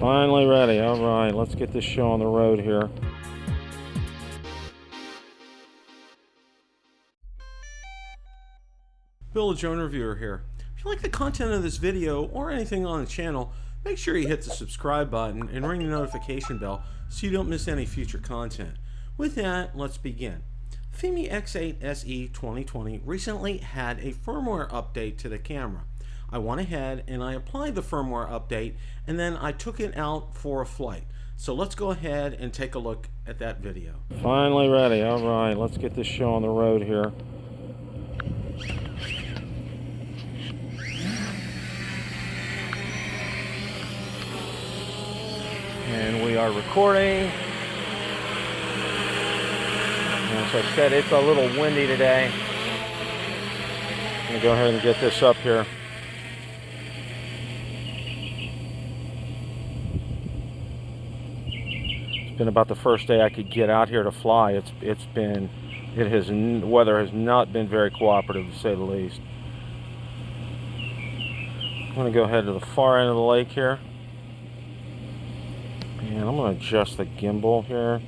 Finally ready. All right, let's get this show on the road here. Village Owner Reviewer here. If you like the content of this video or anything on the channel, make sure you hit the subscribe button and ring the notification bell so you don't miss any future content. With that, let's begin. Fimi X8 SE 2020 recently had a firmware update to the camera. I went ahead and I applied the firmware update and then I took it out for a flight. So let's go ahead and take a look at that video. Finally ready. All right, let's get this show on the road here. And we are recording. As I said, it's a little windy today. I'm going to go ahead and get this up here. It's been about the first day I could get out here to fly. Weather has not been very cooperative, to say the least. I'm going to go ahead to the far end of the lake here. And I'm going to adjust the gimbal here.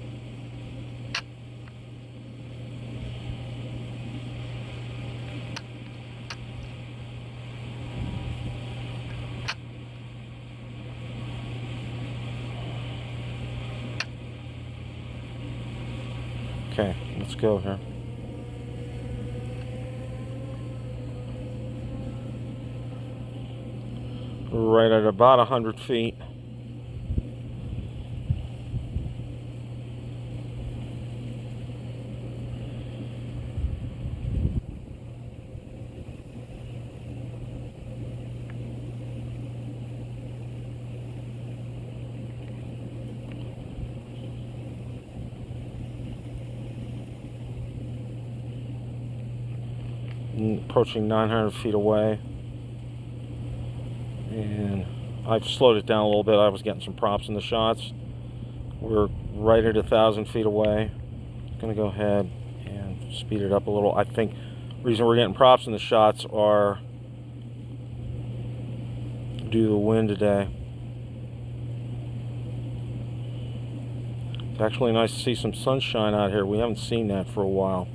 Okay, let's go here. Right at about 100 feet. Approaching 900 feet away, and I've slowed it down a little bit. I was getting some props in the shots. We're right at 1,000 feet away. Gonna go ahead and speed it up a little. I think the reason we're getting props in the shots are due to the wind today. It's actually nice to see some sunshine out here. We haven't seen that for a while.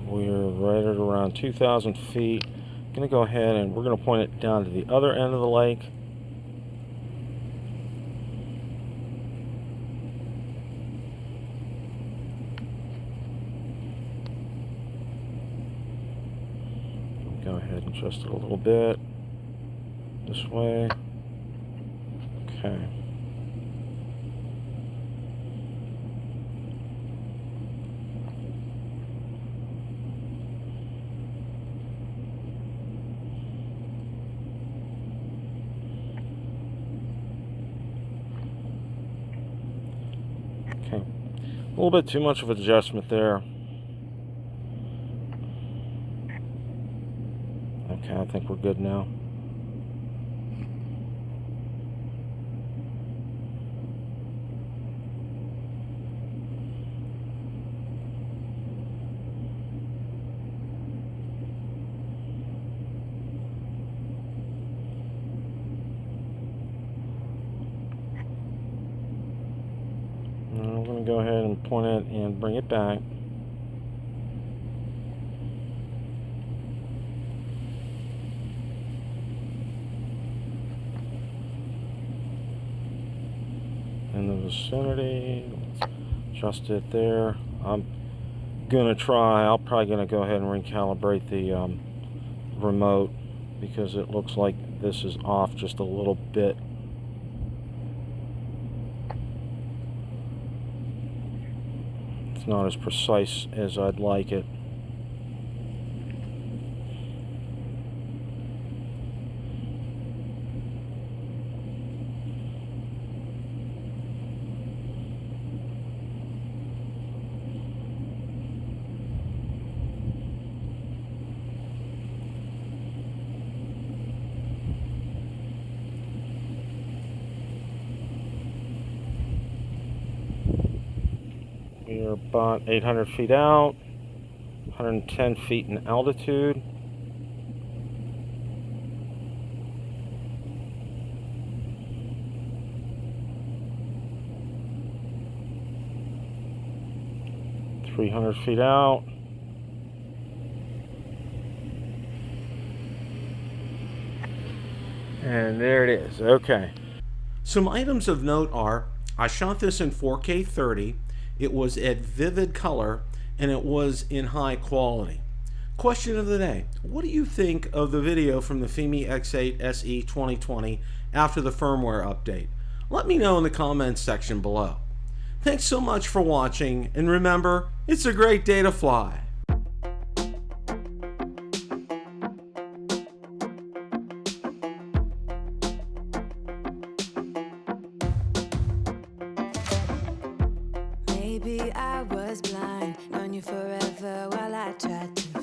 We're right at around 2,000 feet. I'm going to go ahead and we're going to point it down to the other end of the lake. Go ahead and adjust it a little bit this way. Okay. Okay, a little bit too much of adjustment there. Okay, I think we're good now. I'm going to go ahead and point it and bring it back. In the vicinity, let's adjust it there. I'm going to probably going to go ahead and recalibrate the remote because it looks like this is off just a little bit. Not as precise as I'd like it. We are about 800 feet out, 110 feet in altitude. $300 feet out. And there it is. Okay. Some items of note are, I shot this in 4K 30, it was at vivid color, and it was in high quality. Question of the day, what do you think of the video from the Fimi X8 SE 2020 after the firmware update? Let me know in the comments section below. Thanks so much for watching, and remember, it's a great day to fly. Maybe I was blind, known you forever while I tried to